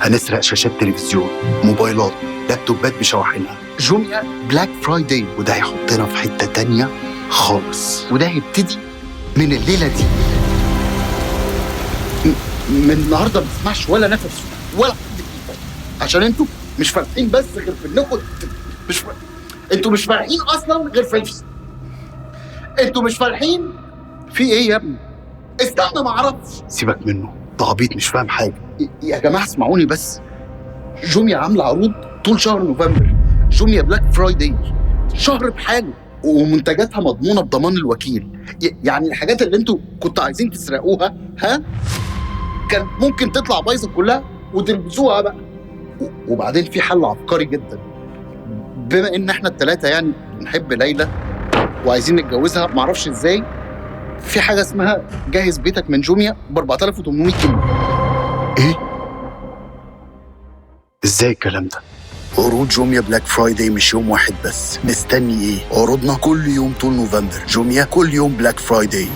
هنسرق شاشات تلفزيون، موبايلات، لابتوبات بشواحنها. جوميا بلاك فرايداي، وده هيحطنا في حتة تانية خالص، وده هيبتدي من الليلة دي. من النهارده ما تسمعش ولا نفس ولا حد فيكم، عشان انتوا مش فارقين بس غير في انكم انتوا مش فارقين اصلا غير في انتوا مش فارقين في ايه يا ابني؟ استنى ما اعرفش. سيبك منه، ده عبيط مش فاهم حاجه. يا جماعه اسمعوني بس. جوميا عامله عروض طول شهر نوفمبر، جوميا بلاك فرايداي، شهر بحاله، ومنتجاتها مضمونه بضمان الوكيل. يعني الحاجات اللي انتوا كنتوا عايزين تسرقوها كان ممكن تطلع بايظه كلها وتلبسوها بقى. وبعدين في حل عبقري جدا، بما ان احنا الثلاثه يعني بنحب ليلى وعايزين نتجوزها، معرفش ازاي، في حاجه اسمها جهز بيتك من جوميا ب 4800 جنيه. ايه؟ ازاي الكلام ده؟ عروض جوميا بلاك فرايداي مش يوم واحد بس، مستني ايه؟ عروضنا كل يوم طول نوفمبر. جوميا كل يوم بلاك فرايداي.